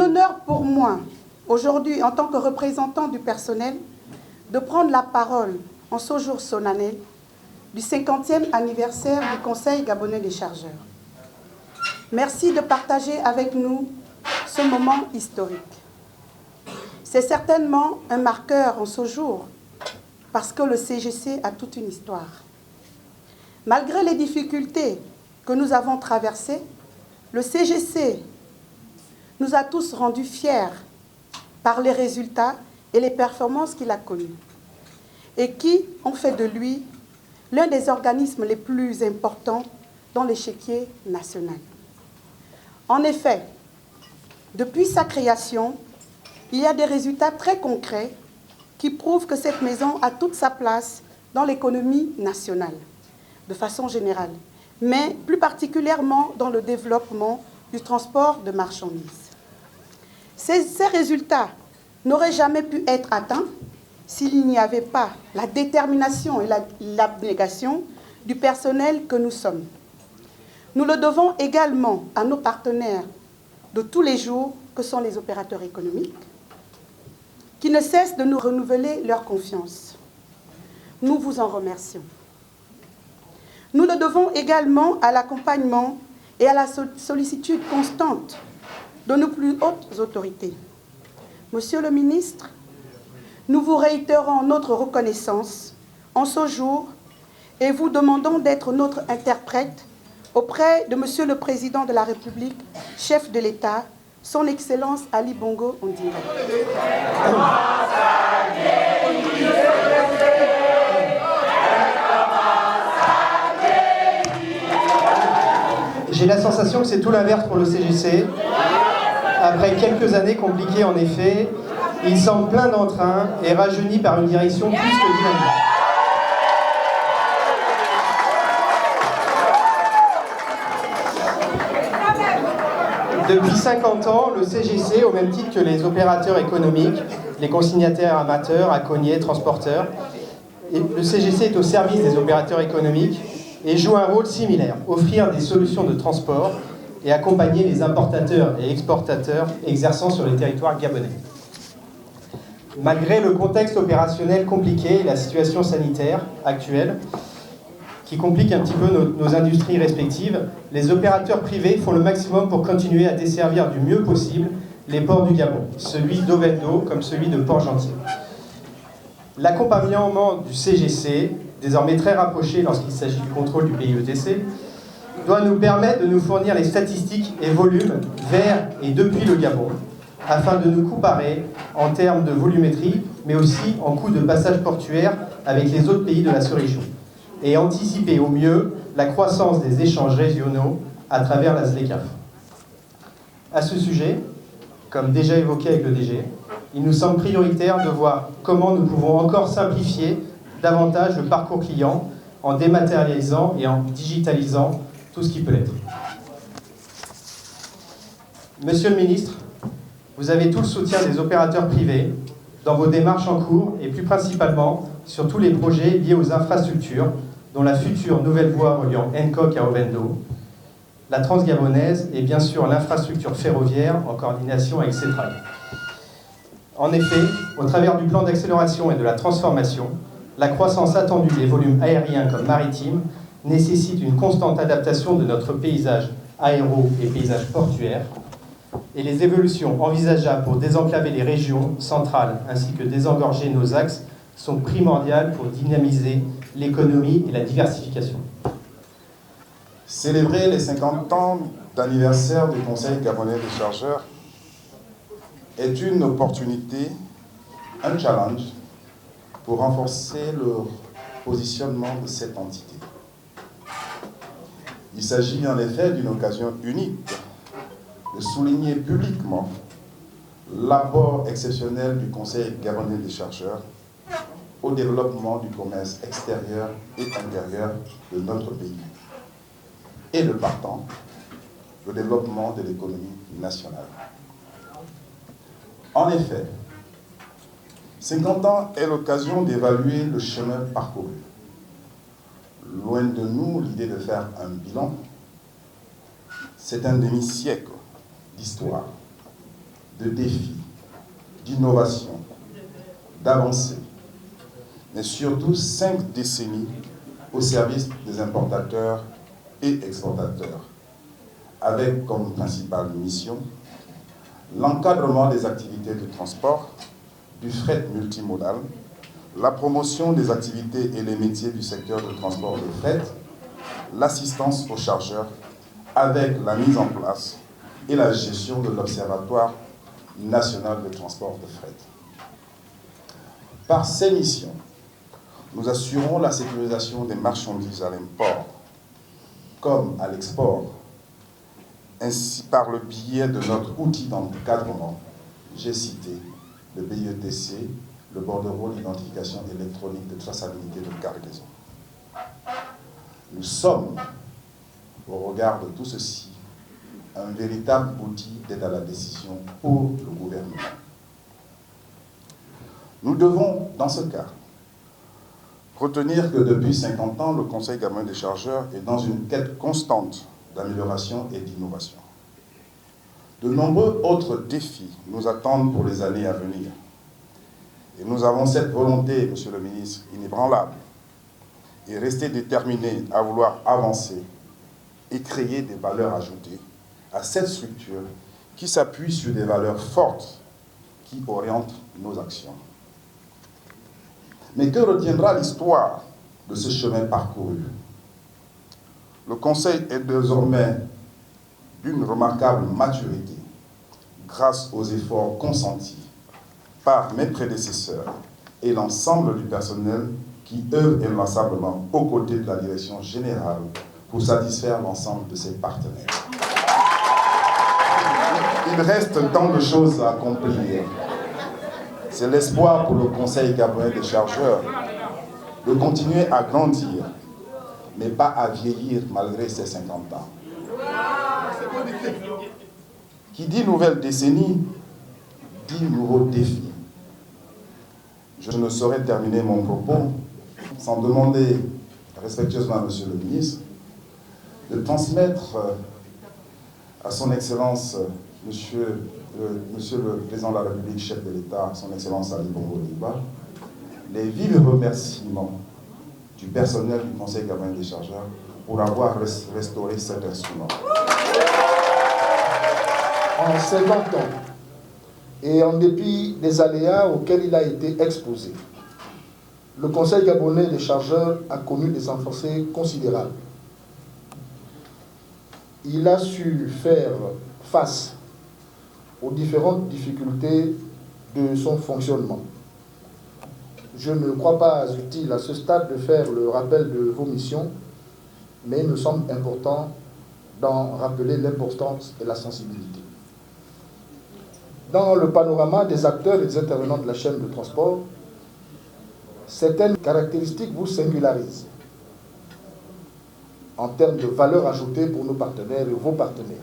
honneur pour moi, aujourd'hui, en tant que représentant du personnel, de prendre la parole en ce jour solennel du 50e anniversaire du Conseil gabonais des chargeurs. Merci de partager avec nous ce moment historique. C'est certainement un marqueur en ce jour, parce que le CGC a toute une histoire. Malgré les difficultés que nous avons traversées, le CGC nous a tous rendus fiers par les résultats et les performances qu'il a connues et qui ont fait de lui l'un des organismes les plus importants dans l'échiquier national. En effet, depuis sa création, il y a des résultats très concrets qui prouvent que cette maison a toute sa place dans l'économie nationale, de façon générale, mais plus particulièrement dans le développement du transport de marchandises. Ces résultats n'auraient jamais pu être atteints s'il n'y avait pas la détermination et l'abnégation du personnel que nous sommes. Nous le devons également à nos partenaires de tous les jours, que sont les opérateurs économiques, qui ne cessent de nous renouveler leur confiance. Nous vous en remercions. Nous le devons également à l'accompagnement et à la sollicitude constante de nos plus hautes autorités. Monsieur le ministre, nous vous réitérons notre reconnaissance en ce jour et vous demandons d'être notre interprète auprès de Monsieur le Président de la République, chef de l'État, Son Excellence Ali Bongo Ondimba. J'ai la sensation que c'est tout l'inverse pour le CGC. Après quelques années compliquées en effet, il semble plein d'entrain et rajeuni par une direction plus que dynamique. Depuis 50 ans, le CGC, au même titre que les opérateurs économiques, les consignataires amateurs, aconniers, transporteurs, le CGC est au service des opérateurs économiques et joue un rôle similaire, offrir des solutions de transport et accompagner les importateurs et exportateurs exerçant sur les territoires gabonais. Malgré le contexte opérationnel compliqué et la situation sanitaire actuelle, qui complique un petit peu nos industries respectives, les opérateurs privés font le maximum pour continuer à desservir du mieux possible les ports du Gabon, celui d'Ovendo comme celui de Port-Gentil. L'accompagnement du CGC, désormais très rapproché lorsqu'il s'agit du contrôle du PIETC, doit nous permettre de nous fournir les statistiques et volumes vers et depuis le Gabon, afin de nous comparer en termes de volumétrie, mais aussi en coût de passage portuaire avec les autres pays de la sous-région, et anticiper au mieux la croissance des échanges régionaux à travers la ZLECAf. À ce sujet, comme déjà évoqué avec le DG, il nous semble prioritaire de voir comment nous pouvons encore simplifier davantage le parcours client en dématérialisant et en digitalisant tout ce qui peut l'être. Monsieur le ministre, vous avez tout le soutien des opérateurs privés dans vos démarches en cours et plus principalement sur tous les projets liés aux infrastructures, dont la future nouvelle voie reliant Nkoc à Ovendo, la transgabonaise et bien sûr l'infrastructure ferroviaire en coordination avec CETRAG. En effet, au travers du plan d'accélération et de la transformation, la croissance attendue des volumes aériens comme maritimes nécessite une constante adaptation de notre paysage aéro et paysage portuaire, et les évolutions envisageables pour désenclaver les régions centrales ainsi que désengorger nos axes sont primordiales pour dynamiser l'économie et la diversification. Célébrer les 50 ans d'anniversaire du Conseil gabonais des chargeurs est une opportunité, un challenge pour renforcer le positionnement de cette entité. Il s'agit en effet d'une occasion unique de souligner publiquement l'apport exceptionnel du Conseil gabonais des chargeurs au développement du commerce extérieur et intérieur de notre pays et de partant, le développement de l'économie nationale. En effet, 50 ans est l'occasion d'évaluer le chemin parcouru. Loin de nous l'idée de faire un bilan, c'est un demi-siècle d'histoire, de défis, d'innovation, d'avancées, mais surtout 5 décennies au service des importateurs et exportateurs, avec comme principale mission l'encadrement des activités de transport, du fret multimodal, la promotion des activités et les métiers du secteur de transport de fret, l'assistance aux chargeurs, avec la mise en place et la gestion de l'Observatoire national de transport de fret. Par ces missions, nous assurons la sécurisation des marchandises à l'import comme à l'export, ainsi par le biais de notre outil d'encadrement, j'ai cité le BIETC, le bordereau d'identification électronique de traçabilité de cargaison. Nous sommes, au regard de tout ceci, un véritable outil d'aide à la décision pour le gouvernement. Nous devons, dans ce cas, retenir que depuis 50 ans, le Conseil gabonais des chargeurs est dans une quête constante d'amélioration et d'innovation. De nombreux autres défis nous attendent pour les années à venir. Et nous avons cette volonté, Monsieur le ministre, inébranlable, et rester déterminés à vouloir avancer et créer des valeurs ajoutées à cette structure qui s'appuie sur des valeurs fortes qui orientent nos actions. Mais que retiendra l'histoire de ce chemin parcouru? Le Conseil est désormais d'une remarquable maturité grâce aux efforts consentis par mes prédécesseurs et l'ensemble du personnel qui œuvre inlassablement aux côtés de la direction générale pour satisfaire l'ensemble de ses partenaires. Il reste tant de choses à accomplir. C'est l'espoir pour le Conseil gabonais des chargeurs de continuer à grandir, mais pas à vieillir malgré ses 50 ans. Qui dit nouvelle décennie, dit nouveaux défis. Je ne saurais terminer mon propos sans demander respectueusement à Monsieur le ministre de transmettre à son Excellence, Monsieur le Président de la République, chef de l'État, son Excellence Ali Bongo Ondimba, les vifs remerciements du personnel du Conseil gabonais des chargeurs pour avoir restauré cet instrument. En 50 ans, et en dépit des aléas auxquels il a été exposé, le Conseil gabonais des chargeurs a connu des avancées considérables. Il a su faire face aux différentes difficultés de son fonctionnement. Je ne crois pas utile à ce stade de faire le rappel de vos missions, mais il me semble important d'en rappeler l'importance et la sensibilité. Dans le panorama des acteurs et des intervenants de la chaîne de transport, certaines caractéristiques vous singularisent en termes de valeur ajoutée pour nos partenaires et vos partenaires.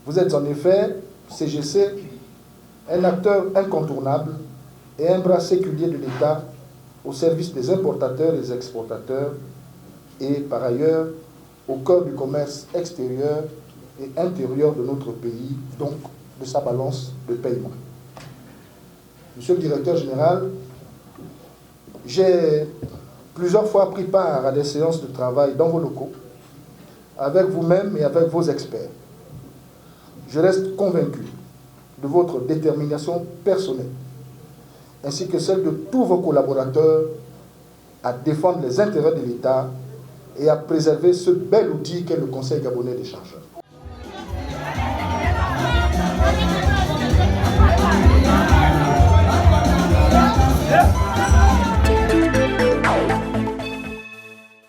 Vous êtes en effet, CGC, un acteur incontournable et un bras séculier de l'État au service des importateurs et des exportateurs et par ailleurs au cœur du commerce extérieur et intérieur de notre pays, donc de sa balance de paiement. Monsieur le directeur général, j'ai plusieurs fois pris part à des séances de travail dans vos locaux, avec vous-même et avec vos experts. Je reste convaincu de votre détermination personnelle, ainsi que celle de tous vos collaborateurs à défendre les intérêts de l'État et à préserver ce bel outil qu'est le Conseil gabonais des chargeurs.